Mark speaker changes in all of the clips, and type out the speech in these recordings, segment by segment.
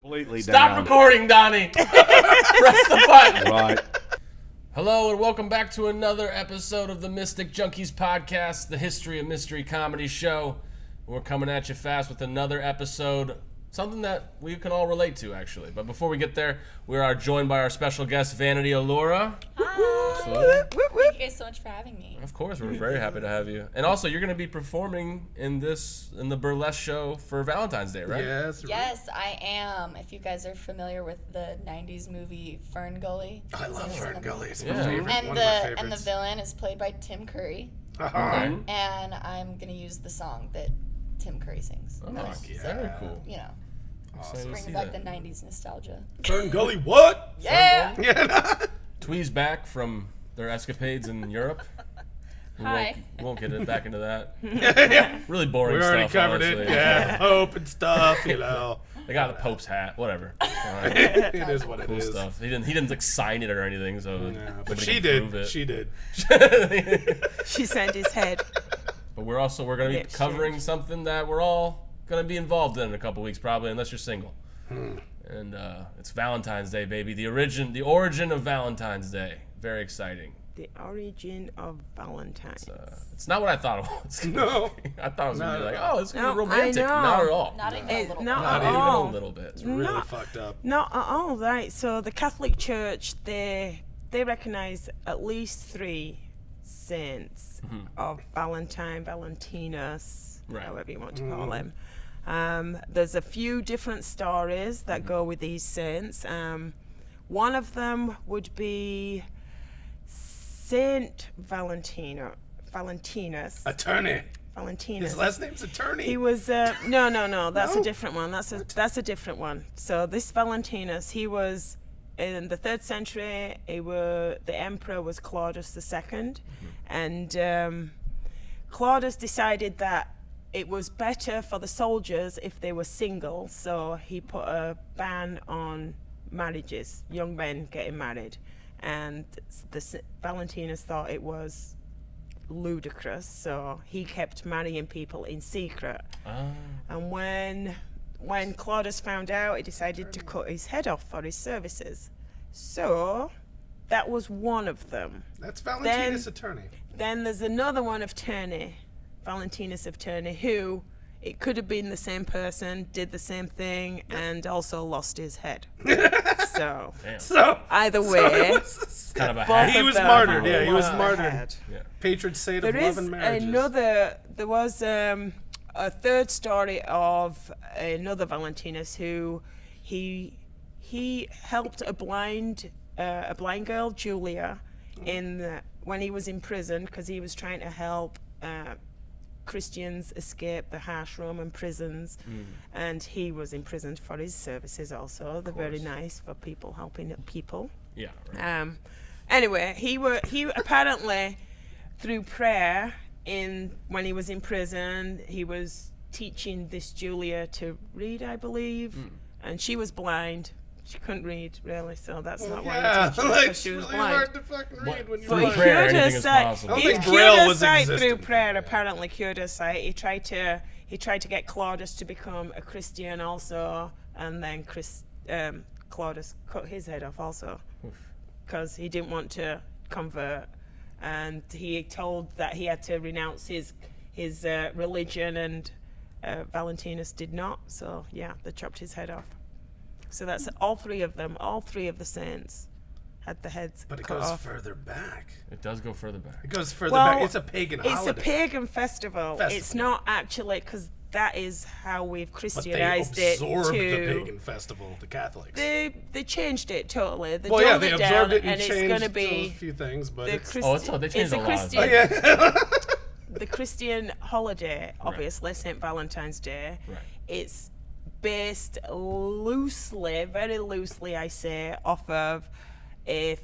Speaker 1: Completely
Speaker 2: Stop
Speaker 1: down.
Speaker 2: recording, Donnie. Press the button.
Speaker 1: Right.
Speaker 2: Hello and welcome back to another episode of the Mystic Junkies podcast, the history of mystery comedy show. We're coming at you fast with another episode, something that we can all relate to, actually. But before we get there, we are joined by our special guest, Vanity Allura.
Speaker 3: Hi. Thank you guys so much for having me.
Speaker 2: Of course, we're very happy to have you. And also, you're going to be performing in the burlesque show for Valentine's Day, right?
Speaker 3: Yes, I am. If you guys are familiar with the 90s movie Fern Gully.
Speaker 4: I love Fern Gully. It's my
Speaker 2: Yeah.
Speaker 4: favorite.
Speaker 3: And
Speaker 4: One of my
Speaker 3: the
Speaker 4: favorites.
Speaker 3: villain is played by Tim Curry.
Speaker 2: Okay.
Speaker 3: And I'm going to use the song that Tim Curry sings.
Speaker 2: Oh,
Speaker 4: yeah.
Speaker 2: very cool.
Speaker 3: You know,
Speaker 2: Excited to
Speaker 3: bring
Speaker 2: see
Speaker 3: back
Speaker 2: that.
Speaker 3: the 90s nostalgia.
Speaker 4: Fern Gully, what?
Speaker 3: Yeah!
Speaker 2: Twee's back from their escapades in Europe.
Speaker 3: Hi.
Speaker 2: We won't get it back into that. Really boring
Speaker 4: We
Speaker 2: stuff.
Speaker 4: already covered
Speaker 2: honestly.
Speaker 4: it. Yeah, Pope and stuff, you know.
Speaker 2: They got the Pope's hat. Whatever. Alright.
Speaker 4: It is what it
Speaker 2: Cool
Speaker 4: is.
Speaker 2: stuff. He didn't like sign it or anything, so.
Speaker 4: Yeah, but
Speaker 2: nobody
Speaker 4: she
Speaker 2: can prove
Speaker 4: did.
Speaker 2: it.
Speaker 4: She did.
Speaker 5: She sent his head.
Speaker 2: But we're going to be covering something that we're all going to be involved in a couple weeks, probably, unless you're single. And it's Valentine's Day, baby. The origin of Valentine's Day. Very exciting.
Speaker 5: The origin of Valentine.
Speaker 2: It's not what I thought it was.
Speaker 4: No.
Speaker 2: I thought it was going to be
Speaker 4: Not
Speaker 2: like,
Speaker 4: at all.
Speaker 2: oh, it's going to be
Speaker 5: No, I
Speaker 2: romantic.
Speaker 5: know.
Speaker 2: Not at all.
Speaker 3: Not even a little
Speaker 5: Not
Speaker 3: bit.
Speaker 5: at
Speaker 2: Even
Speaker 5: all.
Speaker 2: a little bit.
Speaker 4: It's really
Speaker 5: No.
Speaker 4: fucked up.
Speaker 5: Not at all, right. So the Catholic Church, they recognize at least 3 saints of Valentine, Valentinus,
Speaker 2: Right.
Speaker 5: however you want to call him. There's a few different stories that go with these saints. One of them would be Saint Valentinus.
Speaker 4: Attorney.
Speaker 5: Valentinus.
Speaker 4: His last name's Attorney.
Speaker 5: He was no. That's
Speaker 4: No?
Speaker 5: a different one. That's a different one. So this Valentinus, he was in the 3rd century. The emperor was Claudius II, and Claudius decided that it was better for the soldiers if they were single. So he put a ban on marriages, young men getting married, and Valentinus thought it was ludicrous, so he kept marrying people in secret. And when Claudius found out, he decided to cut his head off for his services. So that was one of them.
Speaker 4: That's Valentinus Attorney.
Speaker 5: Then there's another one of Tournai, Valentinus of Tournai, who it could have been the same person, did the same thing, and also lost his head. So
Speaker 2: Damn.
Speaker 4: So,
Speaker 5: either
Speaker 4: so
Speaker 5: way,
Speaker 4: it was
Speaker 2: Kind of a
Speaker 5: both
Speaker 2: hack.
Speaker 4: he
Speaker 5: of
Speaker 4: was
Speaker 5: them
Speaker 4: martyred. Yeah, he was
Speaker 5: lost
Speaker 4: martyred.
Speaker 5: their head.
Speaker 2: Yeah.
Speaker 4: patron saint of
Speaker 5: There
Speaker 4: love
Speaker 5: is
Speaker 4: and marriages.
Speaker 5: there was a 3rd story of another Valentinus who he helped a blind girl, Julia, when he was in prison, because he was trying to help Christians escape the harsh Roman prisons, and he was imprisoned for his services also. They're very nice for people helping people.
Speaker 2: Yeah. Right.
Speaker 5: Anyway, he apparently through prayer when he was in prison, he was teaching this Julia to read, I believe, and she was blind. She couldn't read really, so that's not why
Speaker 4: Yeah,
Speaker 5: he taught her,
Speaker 4: like,
Speaker 5: because
Speaker 4: it's
Speaker 5: she was
Speaker 4: really
Speaker 5: blind.
Speaker 4: hard to fucking read when you're
Speaker 2: Through
Speaker 5: He
Speaker 4: blind.
Speaker 2: prayer,
Speaker 5: cured her
Speaker 2: anything is
Speaker 5: sight.
Speaker 2: possible.
Speaker 4: I don't
Speaker 5: He
Speaker 4: think
Speaker 5: cured
Speaker 4: Braille
Speaker 5: her
Speaker 4: was
Speaker 5: sight through
Speaker 4: existent.
Speaker 5: prayer. Apparently, cured her sight. He tried to get Claudius to become a Christian also, and then Claudius cut his head off also, because he didn't want to convert, and he told that he had to renounce his religion, and Valentinus did not. So yeah, they chopped his head off. So that's all 3 of them. All 3 of the saints had the heads
Speaker 4: But it
Speaker 5: cut
Speaker 4: goes
Speaker 5: off.
Speaker 4: further back.
Speaker 2: It does go further back.
Speaker 4: It goes further
Speaker 5: Well,
Speaker 4: back. It's a pagan
Speaker 5: It's
Speaker 4: holiday.
Speaker 5: a pagan festival. It's
Speaker 4: Festival.
Speaker 5: not actually, because that is how we've
Speaker 4: but they
Speaker 5: Christianized it
Speaker 4: absorbed the
Speaker 5: to.
Speaker 4: pagan festival, the Catholics.
Speaker 5: They changed it totally. They
Speaker 4: well, yeah,
Speaker 5: dulled
Speaker 4: they
Speaker 5: it
Speaker 4: absorbed
Speaker 5: down,
Speaker 4: it and
Speaker 5: it's
Speaker 4: changed
Speaker 5: going to be
Speaker 4: a few things, but
Speaker 5: the
Speaker 4: it's...
Speaker 2: They changed
Speaker 5: it's
Speaker 2: a
Speaker 5: a
Speaker 2: lot.
Speaker 5: Christian.
Speaker 4: Oh, yeah.
Speaker 5: The Christian holiday, obviously, St. Valentine's Day.
Speaker 2: Right.
Speaker 5: It's based loosely, very loosely, I say, off of a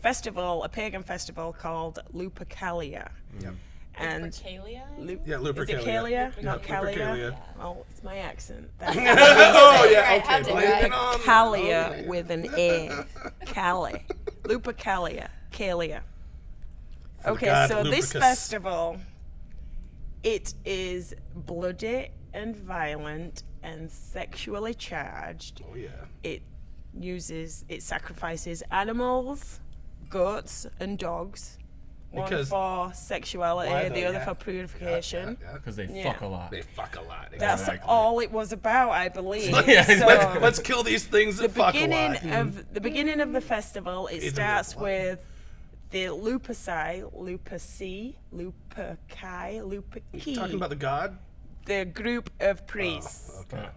Speaker 5: pagan festival called Lupercalia.
Speaker 4: Yep.
Speaker 5: And
Speaker 3: Lupercalia?
Speaker 4: Yeah,
Speaker 5: is
Speaker 4: Lupercalia.
Speaker 5: it Calia? Not
Speaker 4: Lupercalia.
Speaker 5: Calia? Oh, it's my accent.
Speaker 4: Oh, yeah,
Speaker 3: Right,
Speaker 4: okay.
Speaker 3: have to,
Speaker 4: blame
Speaker 3: right?
Speaker 4: it on-
Speaker 5: Calia
Speaker 4: okay.
Speaker 5: with an A. Cali. Lupercalia. Calia.
Speaker 4: For the
Speaker 5: Okay,
Speaker 4: god
Speaker 5: so this
Speaker 4: Lupercus.
Speaker 5: festival, it is bloody and violent and sexually charged.
Speaker 4: Oh, yeah.
Speaker 5: It sacrifices animals, goats, and dogs. One
Speaker 4: Because-
Speaker 5: for sexuality,
Speaker 4: Why,
Speaker 5: the
Speaker 4: though?
Speaker 5: other
Speaker 4: Yeah.
Speaker 5: for purification.
Speaker 4: Yeah.
Speaker 2: Because they
Speaker 5: Yeah.
Speaker 2: fuck a lot.
Speaker 4: They fuck a lot.
Speaker 5: That's
Speaker 4: Exactly.
Speaker 5: all it was about, I believe.
Speaker 2: Yeah,
Speaker 5: So,
Speaker 4: Let's kill these things that fuck a lot.
Speaker 5: the beginning of the festival, it
Speaker 4: Either
Speaker 5: starts
Speaker 4: way.
Speaker 5: with the Luperci,
Speaker 4: Talking about the god?
Speaker 5: the group of priests.
Speaker 4: Okay.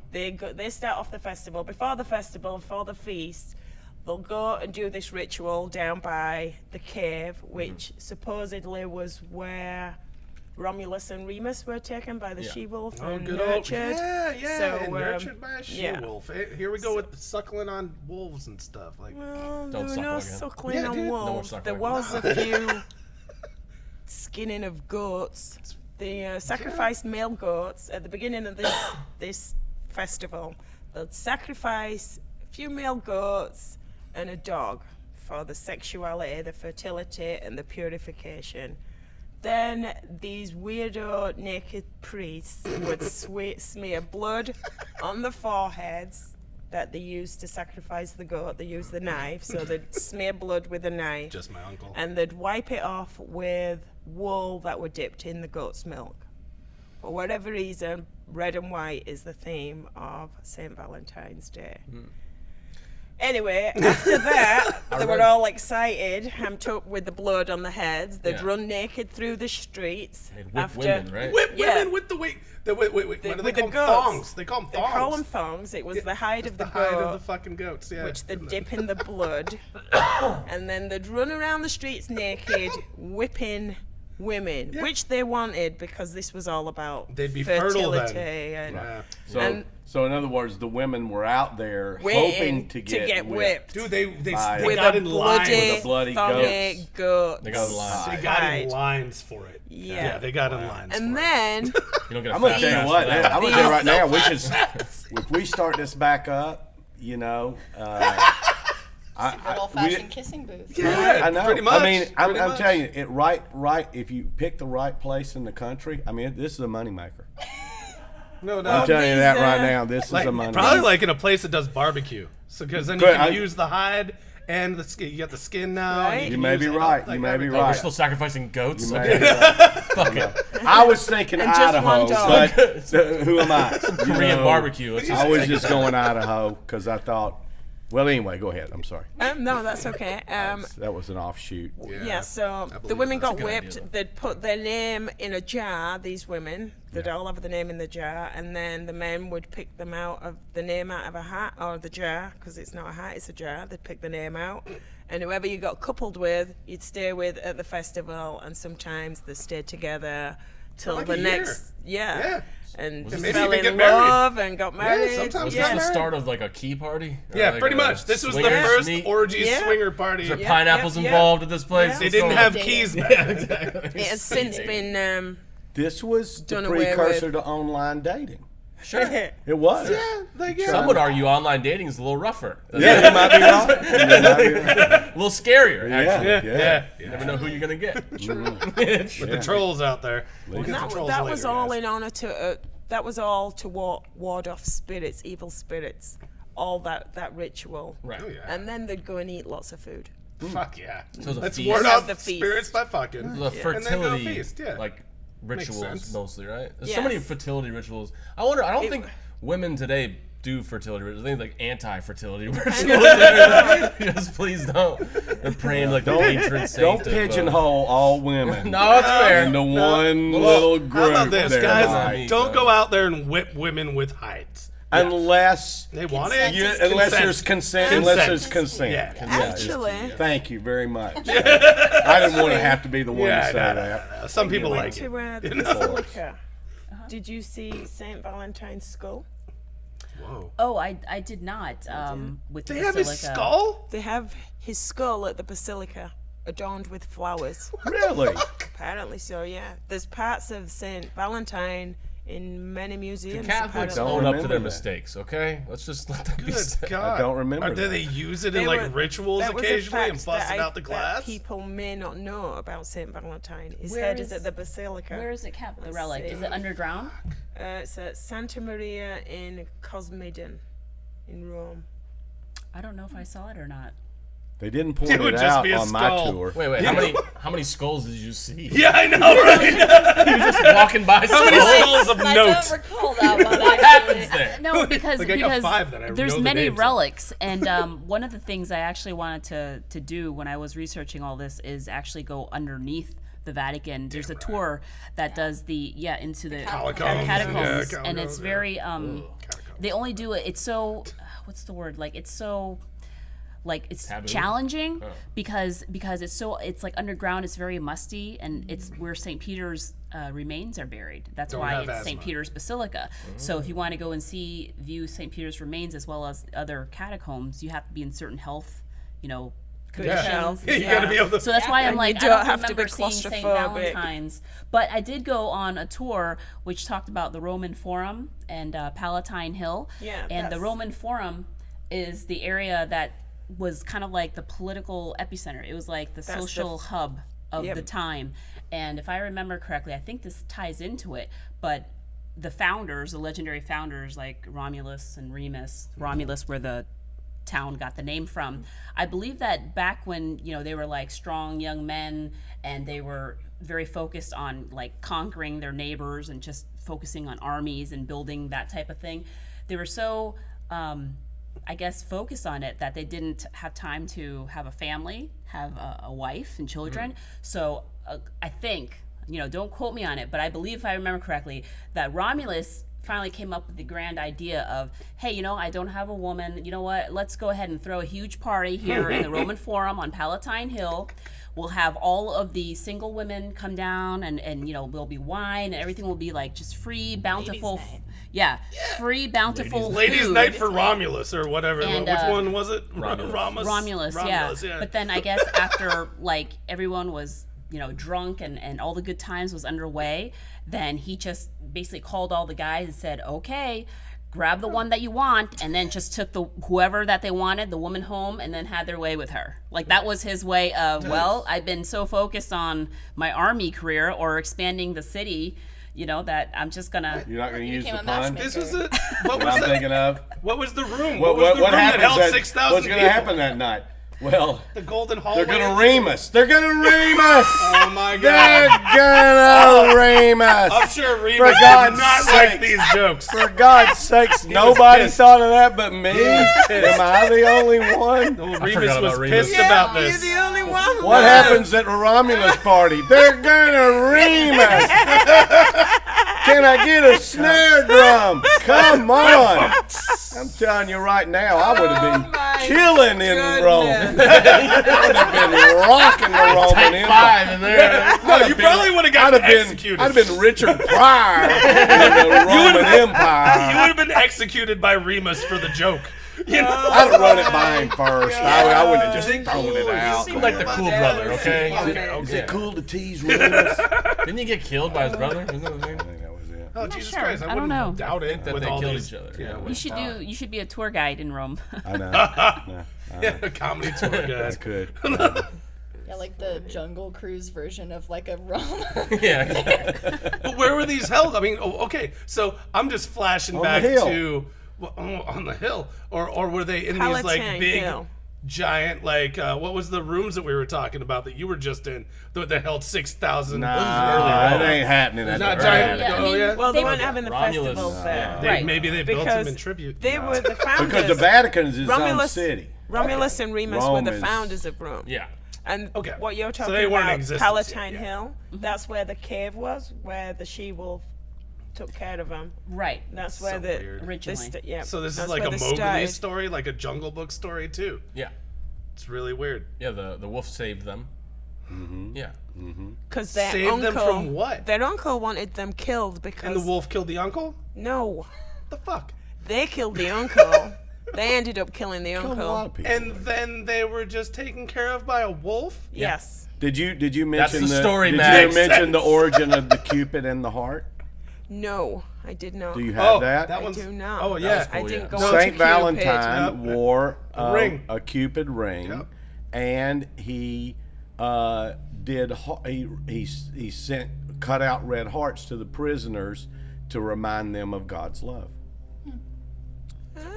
Speaker 5: They start off the festival. Before the festival, before the feast, they'll go and do this ritual down by the cave, which supposedly was where Romulus and Remus were taken by the
Speaker 2: Yeah.
Speaker 5: she-wolf
Speaker 4: Oh,
Speaker 5: and
Speaker 4: good old.
Speaker 5: nurtured.
Speaker 4: Yeah.
Speaker 5: So,
Speaker 4: and nurtured by a
Speaker 5: yeah.
Speaker 4: she-wolf. Here we go with the suckling on wolves and stuff. Like,
Speaker 5: Well, there
Speaker 2: Don't
Speaker 5: were
Speaker 2: suckle
Speaker 5: no
Speaker 2: again.
Speaker 5: suckling
Speaker 4: Yeah,
Speaker 5: on
Speaker 4: dude. No
Speaker 2: more
Speaker 5: wolves.
Speaker 2: suckling.
Speaker 5: There was a few skinning of goats. They sacrificed male goats at the beginning of this festival. They'll sacrifice a few male goats and a dog for the sexuality, the fertility, and the purification. Then these weirdo naked priests would smear blood on the foreheads that they used to sacrifice the goat. They used the knife, so they'd smear blood with a knife,
Speaker 4: just my uncle.
Speaker 5: and they'd wipe it off with wool that were dipped in the goat's milk. For whatever reason, red and white is the theme of St. Valentine's Day. Anyway, after that, they were all excited, amped up with the blood on the heads. They'd
Speaker 2: Yeah.
Speaker 5: run naked through the streets.
Speaker 2: They'd whip
Speaker 5: after
Speaker 2: women, right?
Speaker 4: Whip
Speaker 5: Yeah.
Speaker 4: women with the wait. Wait. What do they
Speaker 5: with the
Speaker 4: call them?
Speaker 5: goats.
Speaker 4: Thongs. They call them
Speaker 5: They
Speaker 4: thongs.
Speaker 5: call them thongs. It was the hide of the
Speaker 4: the hide
Speaker 5: goat,
Speaker 4: of the fucking goats. Yeah.
Speaker 5: which they'd dip in the blood. And then they'd run around the streets naked, whipping women, which they wanted because this was all about
Speaker 4: They'd be fertile then.
Speaker 5: fertility and
Speaker 4: Yeah.
Speaker 1: So in other words, the women were out there
Speaker 5: waiting
Speaker 1: hoping to get
Speaker 5: whipped.
Speaker 4: Dude, they
Speaker 5: With
Speaker 4: got
Speaker 5: a
Speaker 4: in line.
Speaker 5: bloody,
Speaker 1: With a bloody
Speaker 5: thongy goat.
Speaker 2: They got in line.
Speaker 4: They got in
Speaker 5: hide.
Speaker 4: lines for it.
Speaker 5: Yeah.
Speaker 4: they got in lines.
Speaker 5: And
Speaker 4: for
Speaker 5: then
Speaker 2: You don't get a
Speaker 1: I'm gonna
Speaker 2: fast
Speaker 1: tell
Speaker 2: pass
Speaker 1: you what.
Speaker 2: for that.
Speaker 1: I'm gonna tell you right now. We should, if we start this back up, you know.
Speaker 3: Good old-fashioned kissing booth.
Speaker 4: Yeah,
Speaker 1: I know.
Speaker 4: pretty much.
Speaker 1: I mean, I'm
Speaker 4: pretty much.
Speaker 1: telling you, it right. If you pick the right place in the country, I mean, this is a moneymaker.
Speaker 4: No
Speaker 1: I'm
Speaker 4: doubt.
Speaker 1: telling you that
Speaker 5: these,
Speaker 1: right now. This
Speaker 4: Like,
Speaker 1: is a money.
Speaker 4: probably like in a place that does barbecue. So because then you
Speaker 1: Good,
Speaker 4: can
Speaker 1: I-
Speaker 4: use the hide and the skin. You got the skin now.
Speaker 5: Right.
Speaker 4: and
Speaker 1: You
Speaker 4: can
Speaker 1: may
Speaker 4: use
Speaker 1: be
Speaker 4: it
Speaker 1: right.
Speaker 4: like
Speaker 1: You may be
Speaker 4: everything.
Speaker 2: Oh, we're
Speaker 1: right.
Speaker 2: still sacrificing goats?
Speaker 1: You
Speaker 2: Okay.
Speaker 1: may be right.
Speaker 2: Fuck it.
Speaker 1: I was thinking
Speaker 5: And just
Speaker 1: Idaho,
Speaker 5: one dog.
Speaker 1: but who am I? You
Speaker 2: Korean
Speaker 1: know,
Speaker 2: barbecue. Let's just
Speaker 1: I was
Speaker 2: take
Speaker 1: just going Idaho because I thought. Well, anyway, go ahead. I'm sorry.
Speaker 5: no, that's okay.
Speaker 1: That was an offshoot.
Speaker 5: Yeah, so
Speaker 4: believe
Speaker 5: the women
Speaker 4: it.
Speaker 5: got
Speaker 2: That's a good
Speaker 5: whipped.
Speaker 2: idea,
Speaker 5: They'd put their name in a jar, these women. They'd all have the name in the jar, and then the men would pick them out of the name out of a hat or the jar, because it's not a hat, it's a jar. They'd pick the name out. And whoever you got coupled with, you'd stay with at the festival, and sometimes they stayed together till
Speaker 4: like
Speaker 5: the
Speaker 4: a year.
Speaker 5: next. Yeah.
Speaker 4: Yeah.
Speaker 5: And
Speaker 2: this
Speaker 5: fell
Speaker 4: maybe you can
Speaker 5: in
Speaker 4: get married.
Speaker 5: love and got married.
Speaker 4: sometimes
Speaker 2: Was
Speaker 4: Yeah.
Speaker 2: this the
Speaker 4: married.
Speaker 2: start of like a key party? Or
Speaker 4: Yeah,
Speaker 2: like
Speaker 4: pretty
Speaker 2: a
Speaker 4: much. This was the
Speaker 2: swingers
Speaker 4: first
Speaker 2: meet?
Speaker 4: orgy
Speaker 5: Yeah.
Speaker 4: swinger party.
Speaker 2: There
Speaker 5: Yeah,
Speaker 2: pineapples
Speaker 5: yeah.
Speaker 2: involved at this place?
Speaker 5: Yeah.
Speaker 4: They didn't have
Speaker 3: Dating.
Speaker 4: keys back.
Speaker 2: Yeah, exactly.
Speaker 5: It has since been
Speaker 1: This was the
Speaker 5: Done away
Speaker 1: precursor
Speaker 5: with.
Speaker 1: to online dating.
Speaker 2: Sure.
Speaker 1: It was.
Speaker 4: Like,
Speaker 2: Some would argue online dating is a little rougher.
Speaker 1: Yeah, you might be right. You might be right.
Speaker 2: A little scarier, actually.
Speaker 1: Yeah.
Speaker 2: You never know who you're going to get.
Speaker 4: With the trolls out there. We'll get the
Speaker 5: that,
Speaker 4: trolls
Speaker 5: that
Speaker 4: later,
Speaker 5: was all
Speaker 4: guys.
Speaker 5: in honor to that was all to ward off spirits, evil spirits, all that ritual.
Speaker 2: Right.
Speaker 4: Oh, yeah.
Speaker 5: And then they'd go and eat lots of food.
Speaker 4: Fuck yeah.
Speaker 2: So the
Speaker 4: Let's
Speaker 2: feast.
Speaker 4: ward
Speaker 5: Have
Speaker 4: off
Speaker 5: the feast.
Speaker 4: spirits by fucking.
Speaker 2: The
Speaker 4: And then go
Speaker 2: fertility,
Speaker 4: feast, yeah.
Speaker 2: like, rituals
Speaker 4: sense.
Speaker 2: mostly, right? There's so many
Speaker 5: Yes.
Speaker 2: fertility rituals. I wonder, I don't think women today do fertility rituals. I think like anti-fertility rituals. Just please don't. They're praying like the patron saint.
Speaker 1: Don't
Speaker 2: of,
Speaker 1: pigeonhole all women
Speaker 2: No, that's fair.
Speaker 1: into one little group.
Speaker 4: How about this,
Speaker 1: there,
Speaker 4: guys?
Speaker 1: Mike.
Speaker 4: Don't go out there and whip women with hides.
Speaker 1: Unless
Speaker 4: They want
Speaker 3: Consent
Speaker 4: it.
Speaker 3: is
Speaker 1: unless
Speaker 4: Consent.
Speaker 1: there's consent.
Speaker 4: Consent.
Speaker 1: Unless there's consent.
Speaker 4: Yeah.
Speaker 5: Actually,
Speaker 1: Thank you very much. I didn't want to have to be the one to
Speaker 4: Yeah,
Speaker 1: say
Speaker 4: no,
Speaker 1: that.
Speaker 4: no. Some people
Speaker 5: went
Speaker 4: like
Speaker 5: to
Speaker 4: it.
Speaker 5: the Basilica. Did you see St. Valentine's skull?
Speaker 4: Whoa.
Speaker 6: Oh, I did not. With
Speaker 4: They
Speaker 6: the
Speaker 4: have his
Speaker 6: basilica.
Speaker 4: skull?
Speaker 5: They have his skull at the Basilica, adorned with flowers.
Speaker 1: Really?
Speaker 5: Apparently so, yeah. There's parts of St. Valentine in many museums.
Speaker 2: Catholics
Speaker 1: Don't
Speaker 2: own up to
Speaker 1: remember
Speaker 2: their
Speaker 1: that.
Speaker 2: mistakes, okay? Let's just let them be
Speaker 4: Good
Speaker 2: said.
Speaker 4: God.
Speaker 1: I don't remember
Speaker 4: Or do
Speaker 1: that.
Speaker 4: they use it
Speaker 5: They
Speaker 4: in
Speaker 5: were-
Speaker 4: like rituals
Speaker 5: that was a
Speaker 4: occasionally and
Speaker 5: fact
Speaker 4: bust
Speaker 5: that
Speaker 4: it out the
Speaker 5: that
Speaker 4: glass?
Speaker 5: people may not know about Saint Valentine. His
Speaker 6: Where
Speaker 5: head is
Speaker 6: is-
Speaker 5: at the basilica.
Speaker 6: Where is it kept? The
Speaker 5: Let's
Speaker 6: relic?
Speaker 5: see.
Speaker 6: Is it underground?
Speaker 5: It's at Santa Maria in Cosmedin, in Rome.
Speaker 6: I don't know if I saw it or not.
Speaker 1: They didn't point
Speaker 4: It would
Speaker 1: it
Speaker 4: just
Speaker 1: out
Speaker 4: be a
Speaker 1: on my
Speaker 4: skull.
Speaker 1: tour.
Speaker 2: Wait, how many skulls did you see?
Speaker 4: Yeah, I know, right?
Speaker 2: You're just walking by
Speaker 4: How many
Speaker 2: skulls?
Speaker 4: skulls of
Speaker 3: I
Speaker 4: note?
Speaker 3: don't recall that one.
Speaker 2: What
Speaker 3: Actually.
Speaker 2: happens there?
Speaker 6: No, because
Speaker 4: Like, I got 5 that I
Speaker 6: there's
Speaker 4: know the
Speaker 6: many
Speaker 4: names of.
Speaker 6: relics, and one of the things I actually wanted to do when I was researching all this is actually go underneath the Vatican. There's a tour that does into the
Speaker 4: Catacombs.
Speaker 6: catacombs,
Speaker 4: Yeah,
Speaker 6: and it's
Speaker 4: catacombs,
Speaker 6: very
Speaker 4: Catacombs.
Speaker 6: they only do it. It's so what's the word? Like it's so. Like it's
Speaker 2: Taboo?
Speaker 6: challenging because it's like underground. It's very musty, and it's where St. Peter's remains are buried. That's
Speaker 4: Don't
Speaker 6: why
Speaker 4: have
Speaker 6: it's St.
Speaker 4: asthma.
Speaker 6: Peter's Basilica. So if you want to go and view St. Peter's remains as well as other catacombs, you have to be in certain health, conditions.
Speaker 4: Yeah, you gotta be able to.
Speaker 6: So that's why I'm
Speaker 5: And
Speaker 6: like,
Speaker 5: you
Speaker 6: I
Speaker 5: don't
Speaker 6: don't
Speaker 5: have to
Speaker 6: remember
Speaker 5: be
Speaker 6: seeing St.
Speaker 5: claustrophobic.
Speaker 6: Valentine's. But I did go on a tour which talked about the Roman Forum and Palatine Hill.
Speaker 5: Yeah,
Speaker 6: And the
Speaker 5: that's-
Speaker 6: Roman Forum is the area that was kind of like the political epicenter. It was like the
Speaker 5: That's the
Speaker 6: social hub of
Speaker 5: Yep.
Speaker 6: the time. And if I remember correctly, I think this ties into it, but the founders, the legendary founders like Romulus and Remus, Romulus where the town got the name from. I believe that back when, they were like strong young men and they were very focused on like conquering their neighbors and just focusing on armies and building that type of thing. They were so I guess focused on it that they didn't have time to have a family, have a wife and children. So I think, don't quote me on it, but I believe if I remember correctly that Romulus finally came up with the grand idea of, hey, I don't have a woman. You know what? Let's go ahead and throw a huge party here in the Roman Forum on Palatine Hill. We'll have all of the single women come down and there'll be wine and everything will be like just free, bountiful. Free, bountiful
Speaker 4: Ladies'
Speaker 6: food.
Speaker 4: night for Romulus or whatever.
Speaker 6: And,
Speaker 4: Which one was it?
Speaker 2: Romulus.
Speaker 6: Romulus, yeah. But then I guess after like everyone was, drunk and all the good times was underway, then he just basically called all the guys and said, okay, grab the one that you want, and then just took whoever that they wanted, the woman home, and then had their way with her. Like that was his way of, well, I've been so focused on my army career or expanding the city, that I'm just gonna.
Speaker 1: You're not going to use
Speaker 3: became
Speaker 1: the
Speaker 3: a
Speaker 1: pun?
Speaker 3: matchmaker.
Speaker 4: This was it. What
Speaker 1: What
Speaker 4: was
Speaker 1: I'm
Speaker 4: it?
Speaker 1: thinking of?
Speaker 4: What was the room?
Speaker 1: What
Speaker 4: was the room that
Speaker 1: happens
Speaker 4: held
Speaker 1: that-
Speaker 4: 6,000
Speaker 1: What's going to
Speaker 4: people?
Speaker 1: happen that night? Well,
Speaker 4: The golden hallway.
Speaker 1: they're going to ream us. They're going to ream us.
Speaker 4: Oh my
Speaker 1: They're
Speaker 4: god.
Speaker 1: going to ream us.
Speaker 4: I'm sure Remus
Speaker 1: For
Speaker 4: did
Speaker 1: God's
Speaker 4: not like
Speaker 1: sake.
Speaker 4: these jokes.
Speaker 1: For God's sakes, nobody
Speaker 4: pissed.
Speaker 1: thought of that but me.
Speaker 4: pissed.
Speaker 1: Am I the only one?
Speaker 4: Well,
Speaker 2: forgot
Speaker 4: Remus
Speaker 2: about
Speaker 4: was
Speaker 2: Remus.
Speaker 4: pissed about this.
Speaker 5: You're the only one.
Speaker 1: What happens at a Romulus party? They're gonna ream us. Can I get a snare drum? Come on. I'm telling you right now, I would have been killing in Rome. I would have been rocking the Roman Empire.
Speaker 2: Five in there.
Speaker 4: No, you probably would have gotten executed.
Speaker 1: I'd have been Richard Pryor in the Roman
Speaker 4: You
Speaker 1: Empire.
Speaker 4: would have been executed by Remus for the joke.
Speaker 1: I'd have run it by him first. I wouldn't have just thrown it out.
Speaker 2: Seemed like the cool brother, okay?
Speaker 1: Is it cool to tease Remus?
Speaker 2: Didn't he get killed by his brother? Isn't that the thing?
Speaker 1: I think that was it.
Speaker 4: Oh, Jesus
Speaker 6: sure.
Speaker 4: Christ. I
Speaker 6: I don't
Speaker 4: wouldn't
Speaker 6: know.
Speaker 4: doubt it.
Speaker 2: That
Speaker 4: with
Speaker 2: they
Speaker 4: all
Speaker 2: killed
Speaker 4: these,
Speaker 2: each other.
Speaker 4: Yeah,
Speaker 2: Yeah.
Speaker 6: You should be a tour guide in Rome.
Speaker 1: I know. Yeah,
Speaker 4: yeah, a comedy tour
Speaker 1: I
Speaker 4: guide.
Speaker 1: could.
Speaker 3: Yeah, like the Jungle Cruise version of like a Rome.
Speaker 2: Yeah, exactly.
Speaker 4: But where were these held? I mean, okay, so I'm just flashing
Speaker 1: On the
Speaker 4: back
Speaker 1: hill.
Speaker 4: to on the hill, or were they in these like
Speaker 5: Palatine
Speaker 4: big,
Speaker 5: Hill.
Speaker 4: giant like what was the rooms that we were talking about that you were just in that held 6,000?
Speaker 1: Nah, it ain't happening. At
Speaker 4: Not
Speaker 1: the
Speaker 4: giant.
Speaker 6: Yeah, I
Speaker 4: Oh
Speaker 6: mean,
Speaker 4: yeah.
Speaker 5: Well, they
Speaker 6: They
Speaker 5: weren't
Speaker 6: were-
Speaker 5: having the
Speaker 2: Romulus.
Speaker 5: festivals there.
Speaker 6: Right.
Speaker 4: Maybe they built
Speaker 5: Because
Speaker 4: them in tribute.
Speaker 5: they were the founders.
Speaker 1: Because the Vatican's its own
Speaker 5: Romulus,
Speaker 1: city.
Speaker 5: Romulus and Remus
Speaker 1: Rome
Speaker 5: were the
Speaker 1: is-
Speaker 5: founders of Rome.
Speaker 2: Yeah.
Speaker 5: And
Speaker 4: Okay.
Speaker 5: what you're
Speaker 4: So
Speaker 5: talking
Speaker 4: they weren't in
Speaker 5: about,
Speaker 4: existence
Speaker 5: Palatine
Speaker 4: yet, yeah.
Speaker 5: Hill, that's where the cave was, where the she-wolf took care of them.
Speaker 6: Right.
Speaker 5: That's where
Speaker 4: So
Speaker 5: the
Speaker 4: weird.
Speaker 6: Originally.
Speaker 5: yeah.
Speaker 4: So this is
Speaker 5: that's
Speaker 4: like
Speaker 5: where
Speaker 4: a
Speaker 5: they
Speaker 4: Mowgli
Speaker 5: started.
Speaker 4: story, like a Jungle Book story too.
Speaker 2: Yeah.
Speaker 4: It's really weird.
Speaker 2: Yeah, the wolf saved them. Yeah.
Speaker 5: Because their
Speaker 4: Saved
Speaker 5: uncle,
Speaker 4: them from what?
Speaker 5: Their uncle wanted them killed because
Speaker 4: And the wolf killed the uncle?
Speaker 5: no,
Speaker 4: The fuck?
Speaker 5: they killed the uncle. They ended up killing the
Speaker 1: Killed a lot
Speaker 5: uncle.
Speaker 1: of people.
Speaker 4: And then they were just taken care of by a wolf?
Speaker 5: Yes.
Speaker 1: Did you mention
Speaker 2: the story,
Speaker 1: Did
Speaker 2: Max.
Speaker 1: you mention the
Speaker 4: Makes sense.
Speaker 1: origin of the Cupid and the heart?
Speaker 5: No, I did not.
Speaker 1: Do you have
Speaker 4: Oh,
Speaker 1: that?
Speaker 4: that one's.
Speaker 5: do not.
Speaker 4: Oh
Speaker 5: That
Speaker 4: yeah.
Speaker 2: was
Speaker 5: I
Speaker 2: cool,
Speaker 5: didn't
Speaker 2: yeah.
Speaker 5: go on
Speaker 1: Saint
Speaker 5: to
Speaker 1: Valentine
Speaker 4: Yep.
Speaker 1: wore
Speaker 4: ring.
Speaker 1: a Cupid ring,
Speaker 4: Yep.
Speaker 1: and he sent cut out red hearts to the prisoners to remind them of God's love.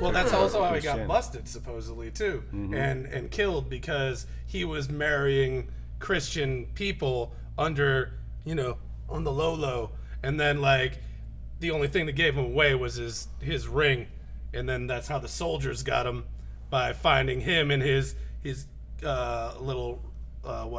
Speaker 4: Well, that's also how he got
Speaker 1: Sin.
Speaker 4: busted, supposedly, too,
Speaker 1: Mm-hmm.
Speaker 4: and killed because he was marrying Christian people under, on the low, and then like the only thing that gave him away was his ring, and then that's how the soldiers got him by finding him in his little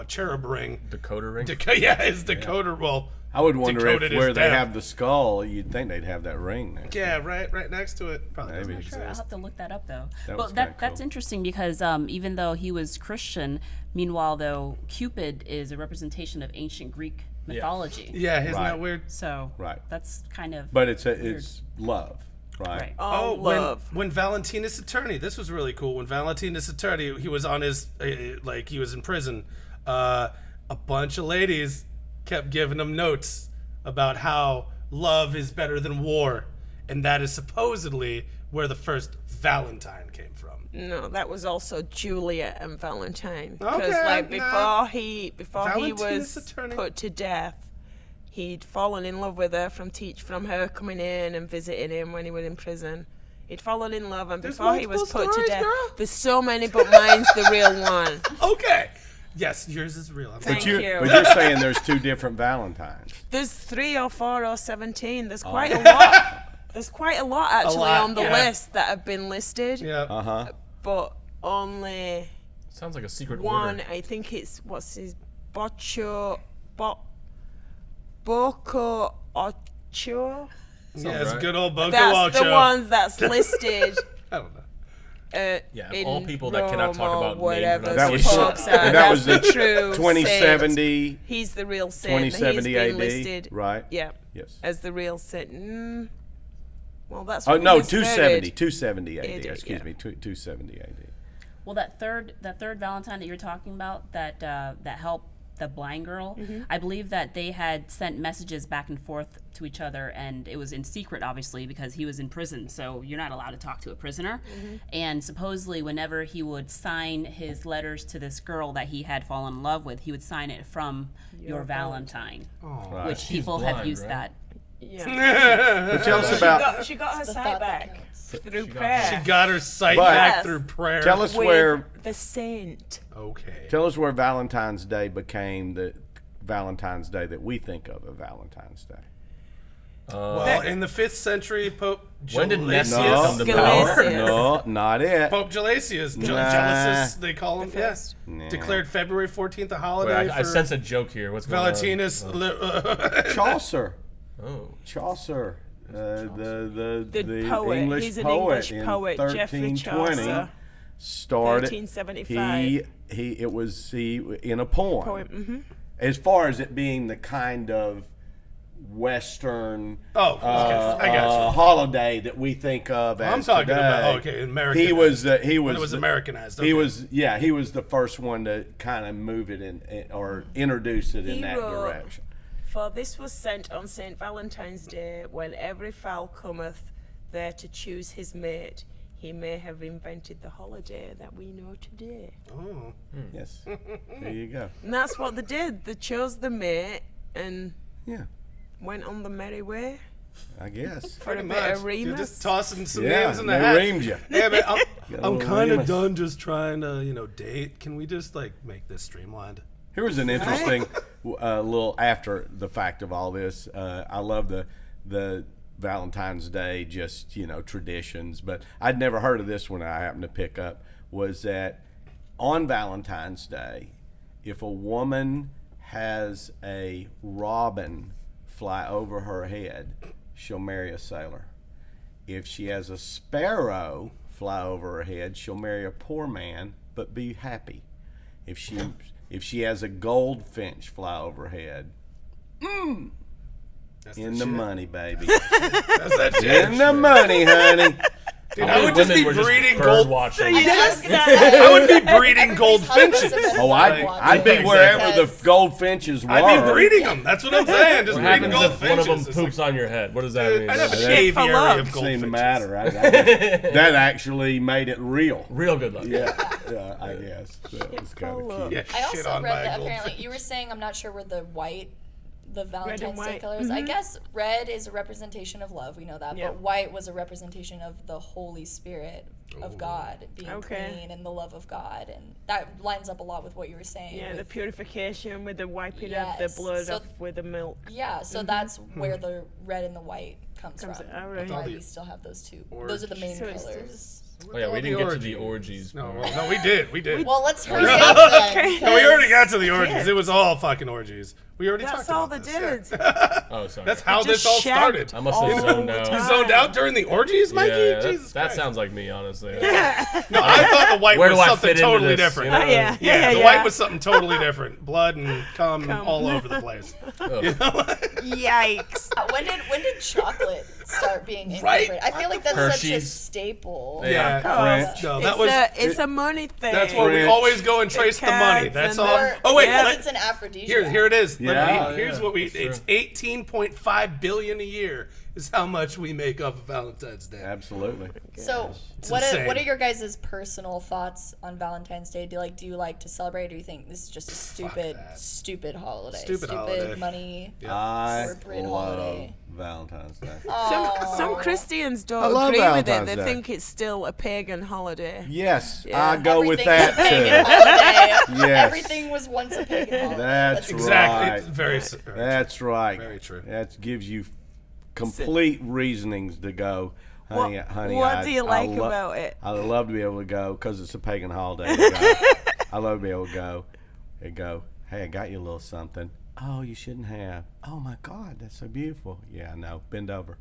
Speaker 4: cherub ring.
Speaker 2: Dakota ring.
Speaker 4: His Dakota roll.
Speaker 1: I would wonder
Speaker 4: Decoded
Speaker 1: if
Speaker 4: his
Speaker 1: where they
Speaker 4: death.
Speaker 1: have the skull, you'd think they'd have that ring there.
Speaker 4: Yeah, right next to it. Probably doesn't
Speaker 1: Maybe.
Speaker 6: Sure, I'll
Speaker 4: exist.
Speaker 6: have to look that up though.
Speaker 1: That
Speaker 6: well,
Speaker 1: was kinda
Speaker 6: that's
Speaker 1: cool.
Speaker 6: interesting because even though he was Christian, meanwhile though Cupid is a representation of ancient Greek mythology.
Speaker 4: Yeah, isn't
Speaker 1: Right.
Speaker 4: that weird?
Speaker 6: So
Speaker 1: Right.
Speaker 6: that's kind of
Speaker 1: But it's love, right?
Speaker 6: right.
Speaker 5: Oh, love.
Speaker 4: when Valentinus Attorney, this was really cool. When Valentinus Attorney, he was on his he was in prison. A bunch of ladies kept giving him notes about how love is better than war, and that is supposedly where the first Valentine came from.
Speaker 5: No, that was also Juliet and Valentine. Because
Speaker 4: Okay,
Speaker 5: like
Speaker 4: no.
Speaker 5: before he
Speaker 4: Valentinus
Speaker 5: was
Speaker 4: Attorney.
Speaker 5: put to death, he'd fallen in love with her from her coming in and visiting him when he was in prison. He'd fallen in love, and
Speaker 4: There's
Speaker 5: before he was
Speaker 4: multiple
Speaker 5: put to
Speaker 4: stories,
Speaker 5: death,
Speaker 4: girl.
Speaker 5: there's so many, but mine's the real one.
Speaker 4: Okay. Yes, yours is real. I'm
Speaker 5: Thank
Speaker 4: sorry.
Speaker 5: you.
Speaker 1: But you're saying there's two different Valentines.
Speaker 5: There's 3 or 4 or 17. There's quite a lot. There's quite a lot actually
Speaker 4: lot,
Speaker 5: on the
Speaker 4: yeah.
Speaker 5: list that have been listed,
Speaker 4: Yeah.
Speaker 5: but only
Speaker 2: Sounds like a secret
Speaker 5: one.
Speaker 2: order.
Speaker 5: I think it's Boko Ocho.
Speaker 4: Yeah, it's
Speaker 2: right.
Speaker 4: good old Boko
Speaker 5: That's the
Speaker 4: Ocho.
Speaker 5: one that's listed.
Speaker 4: I don't know.
Speaker 2: Yeah,
Speaker 5: in
Speaker 2: all people that cannot talk
Speaker 5: Rome or
Speaker 2: about name
Speaker 5: whatever
Speaker 1: That was
Speaker 5: the
Speaker 2: pronunciation.
Speaker 5: popes are.
Speaker 1: and that was
Speaker 5: That's
Speaker 1: the
Speaker 5: true
Speaker 1: 2070,
Speaker 5: saint. He's the real saint. He's
Speaker 1: 2070
Speaker 5: been
Speaker 1: AD,
Speaker 5: listed,
Speaker 1: right?
Speaker 5: yeah,
Speaker 1: Yes.
Speaker 5: as the real saint. Well, that's
Speaker 1: Oh
Speaker 5: what
Speaker 1: no,
Speaker 5: he's
Speaker 1: 270,
Speaker 5: heard.
Speaker 1: 270 AD.
Speaker 5: AD,
Speaker 1: Excuse
Speaker 5: yeah.
Speaker 1: me, 270 AD.
Speaker 6: Well, that third Valentine that you're talking about, that helped the blind girl,
Speaker 5: Mm-hmm.
Speaker 6: I believe that they had sent messages back and forth to each other, and it was in secret, obviously, because he was in prison. So you're not allowed to talk to a prisoner.
Speaker 5: Mm-hmm.
Speaker 6: And supposedly, whenever he would sign his letters to this girl that he had fallen in love with, he would sign it from your Valentine,
Speaker 1: Right.
Speaker 6: which
Speaker 2: She's
Speaker 6: people have
Speaker 2: blind,
Speaker 6: used
Speaker 2: right?
Speaker 6: that.
Speaker 5: Yeah.
Speaker 1: But tell us about
Speaker 5: She got her
Speaker 3: The
Speaker 5: sight
Speaker 3: thought that
Speaker 5: back
Speaker 3: counts.
Speaker 5: through
Speaker 2: She got-
Speaker 5: prayer.
Speaker 4: She got her sight
Speaker 1: But-
Speaker 4: back
Speaker 5: Yes.
Speaker 4: through prayer.
Speaker 1: tell us
Speaker 5: with
Speaker 1: where
Speaker 5: the saint.
Speaker 4: Okay.
Speaker 1: tell us where Valentine's Day became the Valentine's Day that we think of as Valentine's Day.
Speaker 4: Well, in the 5th century, Pope
Speaker 2: When did
Speaker 4: Gelasius-
Speaker 2: Messias come to power?
Speaker 5: Galatians.
Speaker 1: No, not it.
Speaker 4: Pope Gelasius,
Speaker 1: Nah.
Speaker 4: Gelasius, they call him. Yes.
Speaker 1: Nah.
Speaker 4: Declared February 14th a
Speaker 2: Wait,
Speaker 4: holiday
Speaker 2: I
Speaker 4: for
Speaker 2: sense a joke here. What's going
Speaker 4: Valentinus.
Speaker 1: Chaucer.
Speaker 2: on? Oh.
Speaker 1: Chaucer. The
Speaker 5: poet.
Speaker 1: English
Speaker 5: He's an
Speaker 1: poet
Speaker 5: English
Speaker 1: in
Speaker 5: poet, Geoffrey
Speaker 1: 1320
Speaker 5: Chaucer.
Speaker 1: started
Speaker 5: 1375.
Speaker 1: he in a poem. As far as it being the kind of Western
Speaker 4: Oh, okay. I got you.
Speaker 1: holiday that we think of as
Speaker 4: I'm talking
Speaker 1: today.
Speaker 4: about American.
Speaker 1: He was
Speaker 4: When it was Americanized. Okay.
Speaker 1: he was the first one to kind of move it in or introduce it in
Speaker 5: He
Speaker 1: that
Speaker 5: wrote,
Speaker 1: direction.
Speaker 5: For this was sent on St. Valentine's Day, when every fowl cometh there to choose his mate. He may have invented the holiday that we know today.
Speaker 4: Oh.
Speaker 1: Yes, there you go.
Speaker 5: And that's what they did. They chose the mate and
Speaker 1: Yeah,
Speaker 5: went on the merry way
Speaker 1: I guess.
Speaker 5: for a
Speaker 4: Pretty
Speaker 5: bit of
Speaker 4: much. You're
Speaker 5: Remus.
Speaker 4: just tossing some
Speaker 1: Yeah,
Speaker 4: names in the
Speaker 1: they
Speaker 4: hat.
Speaker 1: reamed you.
Speaker 4: Yeah, man, I'm
Speaker 1: little
Speaker 4: kind of
Speaker 1: Remus.
Speaker 4: done just trying to, date. Can we just make this streamlined?
Speaker 1: Here was an interesting little after the fact of all this. I love the Valentine's Day, just traditions, but I'd never heard of this one. I happened to pick up was that on Valentine's Day, if a woman has a robin fly over her head, she'll marry a sailor. If she has a sparrow fly over her head, she'll marry a poor man but be happy. If she has a goldfinch fly over her head,
Speaker 4: That's
Speaker 1: in
Speaker 4: the
Speaker 1: the
Speaker 4: shit.
Speaker 1: money, baby.
Speaker 4: That's that shit.
Speaker 1: In the money, honey.
Speaker 4: Dude, I would just be breeding gold.
Speaker 2: watching.
Speaker 4: I would be breeding goldfinches.
Speaker 1: Oh, I'd be wherever the goldfinches were.
Speaker 4: I'd be breeding them. That's what I'm saying. Just
Speaker 2: What
Speaker 4: breeding
Speaker 2: happens if one of them
Speaker 4: goldfinches.
Speaker 2: poops on your head? What does that mean?
Speaker 4: I'd have a
Speaker 5: Shit for
Speaker 4: aviary
Speaker 5: love.
Speaker 4: of
Speaker 1: Seemed
Speaker 4: goldfinches.
Speaker 1: to matter. That actually made it real.
Speaker 2: Real good luck.
Speaker 1: Yeah, I guess. That was kind of cute.
Speaker 4: Yeah,
Speaker 3: I
Speaker 4: shit
Speaker 3: also
Speaker 4: on
Speaker 3: read
Speaker 4: by a
Speaker 3: that
Speaker 4: goldfinch.
Speaker 3: apparently you were saying, I'm not sure where the Valentine's Day
Speaker 5: white.
Speaker 3: colors. I guess red is a representation of love. We know that,
Speaker 5: Yep.
Speaker 3: but white was a representation of the Holy Spirit of God being
Speaker 5: Okay.
Speaker 3: clean and the love of God, and that lines up a lot with what you were saying.
Speaker 5: Yeah, the
Speaker 3: with-
Speaker 5: purification with the wiping of
Speaker 3: Yes.
Speaker 5: the blood
Speaker 3: So-
Speaker 5: off with the milk.
Speaker 3: yeah, so that's where the red and the white comes from.
Speaker 5: all right.
Speaker 3: That's why
Speaker 4: All the
Speaker 3: we still have those two. Those are the main
Speaker 5: So it's
Speaker 3: colors.
Speaker 2: Oh yeah, we didn't get to the orgies.
Speaker 4: No, no, we did. We did.
Speaker 3: Well, let's hurry up then.
Speaker 4: No, we already got to the
Speaker 5: Yeah.
Speaker 4: orgies. It was all fucking orgies. We already
Speaker 5: That's
Speaker 4: talked
Speaker 5: all
Speaker 4: about
Speaker 5: they
Speaker 4: this.
Speaker 5: did.
Speaker 2: Oh, sorry.
Speaker 4: That's how
Speaker 5: Just
Speaker 4: this all
Speaker 5: shagged
Speaker 4: started.
Speaker 2: I must
Speaker 5: all
Speaker 2: have zoned
Speaker 5: the
Speaker 2: out.
Speaker 4: You
Speaker 5: time.
Speaker 4: zoned out during the orgies, Mikey?
Speaker 2: Yeah,
Speaker 4: Jesus
Speaker 2: that
Speaker 4: Christ.
Speaker 2: sounds like me, honestly.
Speaker 4: No, I thought the white
Speaker 2: Where
Speaker 4: was
Speaker 2: do I
Speaker 4: something
Speaker 2: fit into
Speaker 4: totally
Speaker 2: this,
Speaker 4: different.
Speaker 2: you know?
Speaker 4: Yeah, the white was something totally different. Blood and cum all over the place.
Speaker 5: Yikes.
Speaker 3: When did chocolate start being
Speaker 4: Right?
Speaker 3: incorporated? I feel like that's such a
Speaker 2: Hershey's.
Speaker 3: staple.
Speaker 4: Yeah,
Speaker 1: French.
Speaker 4: no,
Speaker 5: It's
Speaker 4: that was.
Speaker 5: it's a money thing.
Speaker 4: That's where we
Speaker 1: French.
Speaker 4: always go and trace the money.
Speaker 5: carrots
Speaker 4: That's
Speaker 5: and
Speaker 4: all.
Speaker 3: Or
Speaker 4: Oh wait,
Speaker 3: because
Speaker 4: let-
Speaker 3: it's an aphrodisiac.
Speaker 4: here it is.
Speaker 1: Yeah.
Speaker 4: Here's
Speaker 2: Yeah,
Speaker 4: what we.
Speaker 2: that's true.
Speaker 4: It's 18.5 billion a year is how much we make off of Valentine's Day.
Speaker 1: Absolutely.
Speaker 3: So,
Speaker 4: It's
Speaker 3: what
Speaker 4: insane.
Speaker 3: are your guys' personal thoughts on Valentine's Day? Do you like to celebrate, or do you think this is just a stupid holiday?
Speaker 4: Stupid holiday.
Speaker 3: money.
Speaker 1: I
Speaker 3: Corporate
Speaker 1: love
Speaker 3: holiday.
Speaker 1: Valentine's Day.
Speaker 5: Some Christians
Speaker 1: I
Speaker 5: don't
Speaker 1: love
Speaker 5: agree with it.
Speaker 1: Valentine's
Speaker 5: They
Speaker 1: Day.
Speaker 5: think it's still a pagan holiday.
Speaker 1: Yes,
Speaker 5: Yeah.
Speaker 1: I go with
Speaker 3: Everything's
Speaker 1: that
Speaker 3: a pagan
Speaker 1: too.
Speaker 3: holiday.
Speaker 1: Yes.
Speaker 3: Everything was once a pagan holiday.
Speaker 1: That's
Speaker 4: Exactly.
Speaker 1: right.
Speaker 4: It's very.
Speaker 1: That's right.
Speaker 4: Very true.
Speaker 1: That gives you complete reasonings to go. Honey,
Speaker 5: what do you like
Speaker 1: lo-
Speaker 5: about it?
Speaker 1: I love to be able to go because it's a pagan holiday. To go. I love to be able to go and go, hey, I got you a little something. Oh, you shouldn't have. Oh, my God, that's so beautiful. Yeah, I know. Bend over.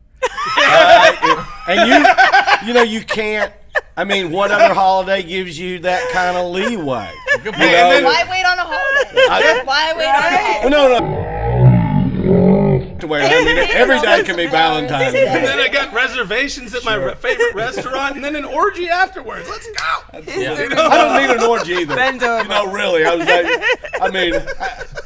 Speaker 1: And you can't. I mean, what other holiday gives you that kind of leeway?
Speaker 2: Good point.
Speaker 1: You know?
Speaker 3: Why wait on a holiday? Why wait on a holiday?
Speaker 1: No. Wait, I mean, every day can be Valentine's
Speaker 4: And
Speaker 1: Day.
Speaker 4: then I got reservations at my favorite restaurant, and then an orgy afterwards. Let's go.
Speaker 2: Yeah.
Speaker 1: I don't need an orgy either.
Speaker 5: Bend over.
Speaker 1: You know, really.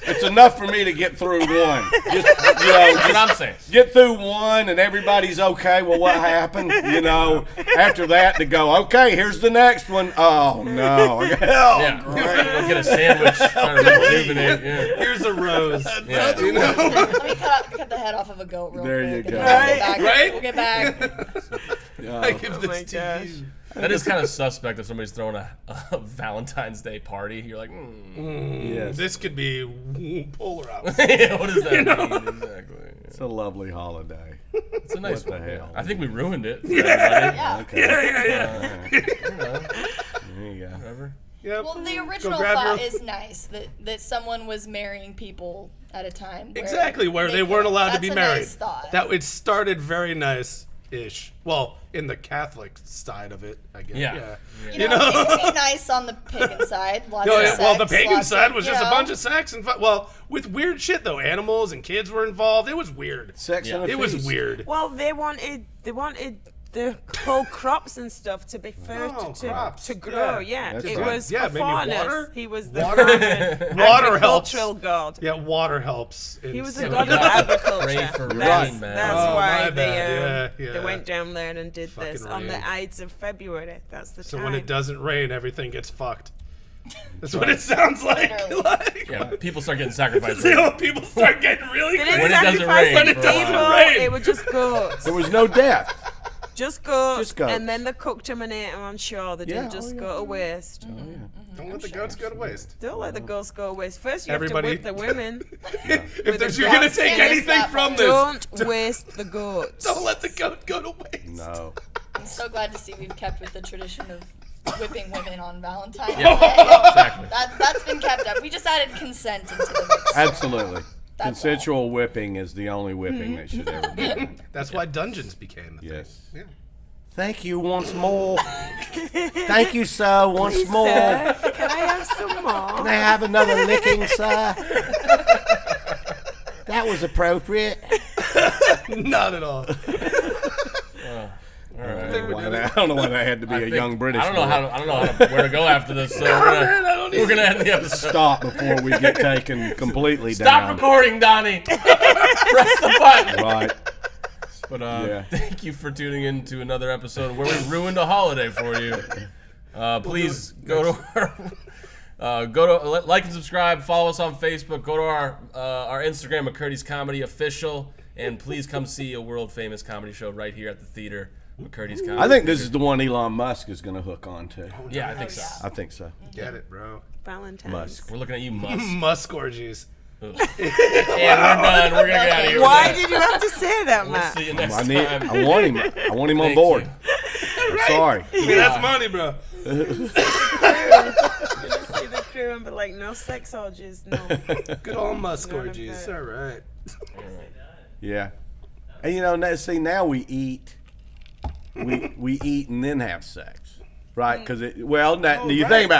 Speaker 1: It's enough for me to get through one. Just,
Speaker 2: That's what I'm saying.
Speaker 1: get through one and everybody's okay. Well, what happened? After that to go, okay, here's the next one. Oh, no.
Speaker 2: Yeah. Go get a sandwich. Trying to rejuvenate. Yeah.
Speaker 4: Here's a rose.
Speaker 2: Yeah.
Speaker 4: You know?
Speaker 3: Let me cut the head off of a goat real
Speaker 1: There
Speaker 3: quick.
Speaker 1: you
Speaker 3: and
Speaker 1: go.
Speaker 3: then
Speaker 4: Right?
Speaker 3: We'll get back.
Speaker 4: I give
Speaker 5: my
Speaker 4: this to
Speaker 5: gosh.
Speaker 4: you.
Speaker 2: That is kind of suspect if somebody's throwing a Valentine's Day party. You're like,
Speaker 1: Yes.
Speaker 4: This could be polar opposite.
Speaker 2: what does that mean exactly?
Speaker 1: It's a lovely holiday.
Speaker 2: It's a nice
Speaker 1: What the
Speaker 2: one. yeah.
Speaker 1: hell?
Speaker 2: I think we ruined it for everybody.
Speaker 3: Yeah.
Speaker 1: Okay.
Speaker 2: You know,
Speaker 1: There you go.
Speaker 2: whatever.
Speaker 4: Yep.
Speaker 3: Well, the original
Speaker 4: grab
Speaker 3: thought
Speaker 4: your-
Speaker 3: is nice that someone was marrying people at a time.
Speaker 4: Exactly, where they weren't allowed to be
Speaker 3: that's a
Speaker 4: married.
Speaker 3: Nice thought.
Speaker 4: That it started very nice-ish. Well, in the Catholic side of it, I guess.
Speaker 2: Yeah.
Speaker 3: you know, it can be nice on the pagan side. Lots
Speaker 4: Oh,
Speaker 3: of
Speaker 4: yeah,
Speaker 3: sex,
Speaker 4: well, the pagan
Speaker 3: lots
Speaker 4: side
Speaker 3: of,
Speaker 4: was
Speaker 3: you
Speaker 4: just a
Speaker 3: know.
Speaker 4: bunch of sex and with weird shit though. Animals and kids were involved. It was weird.
Speaker 1: Sex
Speaker 2: Yeah.
Speaker 1: and a
Speaker 4: It was
Speaker 1: feast.
Speaker 4: weird.
Speaker 5: Well, they wanted the whole crops and stuff to be first
Speaker 4: Oh, crops.
Speaker 5: to grow.
Speaker 4: Yeah.
Speaker 5: Yeah,
Speaker 1: That's
Speaker 5: it
Speaker 1: right.
Speaker 5: was
Speaker 4: Yeah,
Speaker 5: for
Speaker 4: maybe
Speaker 5: foreigners.
Speaker 4: water?
Speaker 5: He was the
Speaker 4: Water helps.
Speaker 5: agricultural god.
Speaker 4: Yeah, water helps.
Speaker 5: He was
Speaker 4: in-
Speaker 5: the god of agriculture.
Speaker 2: Pray for
Speaker 5: That's,
Speaker 2: rain, man.
Speaker 5: that's
Speaker 4: Oh,
Speaker 5: why
Speaker 4: my
Speaker 5: they
Speaker 4: bad. Yeah,
Speaker 5: they
Speaker 4: yeah.
Speaker 5: went down there and did
Speaker 4: Fucking
Speaker 5: this on the
Speaker 4: rain.
Speaker 5: Ides of February. That's the
Speaker 4: So
Speaker 5: time.
Speaker 4: when it doesn't rain, everything gets fucked. That's what it sounds like.
Speaker 3: Literally.
Speaker 4: Like,
Speaker 2: Yeah, people start getting sacrificed.
Speaker 4: you know, people start getting really
Speaker 5: They
Speaker 4: crazy.
Speaker 5: didn't
Speaker 2: When it doesn't
Speaker 5: sacrifice
Speaker 2: rain
Speaker 5: any
Speaker 2: for a while.
Speaker 5: people.
Speaker 4: Rain.
Speaker 5: It was just goats.
Speaker 1: There was no death.
Speaker 5: Just goats.
Speaker 1: Just goats.
Speaker 5: And then they cooked them and ate them on shore. They
Speaker 1: Yeah,
Speaker 5: didn't just
Speaker 1: oh,
Speaker 5: go to waste.
Speaker 4: Don't let the goats go to waste.
Speaker 5: Don't let the goats go to waste. First, you
Speaker 4: Everybody-
Speaker 5: have to whip the women.
Speaker 4: If
Speaker 5: the
Speaker 4: you're gonna
Speaker 5: goats.
Speaker 4: take
Speaker 3: Can't miss
Speaker 4: anything
Speaker 3: that
Speaker 4: from
Speaker 3: part.
Speaker 4: this,
Speaker 5: Don't waste the goats.
Speaker 4: don't let the goat go to waste.
Speaker 1: No.
Speaker 3: I'm so glad to see we've kept with the tradition of whipping women on Valentine's Day.
Speaker 2: Exactly.
Speaker 3: That's been kept up. We just added consent into the mix.
Speaker 1: Absolutely.
Speaker 3: That's
Speaker 1: Consensual whipping is the only whipping that should ever be done.
Speaker 4: That's why dungeons became a thing.
Speaker 1: Yes.
Speaker 4: Yeah.
Speaker 1: Thank you once more. Thank you, sir, once more.
Speaker 5: Sir, can I have some more?
Speaker 1: Can I have another licking, sir? That was appropriate.
Speaker 4: Not at all.
Speaker 2: All right.
Speaker 1: I don't know why that had to be a young British.
Speaker 2: I don't know where to go after this. So we're gonna end the episode.
Speaker 1: Stop before we get taken completely down.
Speaker 2: Stop recording, Donnie. Press the button.
Speaker 1: Right.
Speaker 2: But thank you for tuning in to another episode where we ruined a holiday for you. Please go to like and subscribe. Follow us on Facebook. Go to our Instagram, McCurdy's Comedy Official, and please come see a world famous comedy show right here at the theater, McCurdy's Comedy.
Speaker 1: I think this is the one Elon Musk is going to hook on to.
Speaker 2: Yeah, I think so.
Speaker 1: I think so.
Speaker 4: Get it, bro.
Speaker 5: Valentine's.
Speaker 1: Musk.
Speaker 2: We're looking at you, Musk.
Speaker 4: Musk orgies.
Speaker 2: And we're done. We're gonna get out of here.
Speaker 5: Why did you have to say that,
Speaker 2: We'll
Speaker 5: Matt?
Speaker 2: see you next
Speaker 1: I
Speaker 2: time.
Speaker 1: want him. I want him on
Speaker 2: Thank
Speaker 1: board.
Speaker 2: you.
Speaker 1: I'm sorry.
Speaker 4: That's money, bro.
Speaker 5: You're gonna see the crew and be like, no sex orgies, no.
Speaker 4: Good old Musk
Speaker 5: None of
Speaker 4: orgies.
Speaker 5: that.
Speaker 4: All right.
Speaker 1: Yeah. And now we eat. We eat and then have sex. Right? Because you think about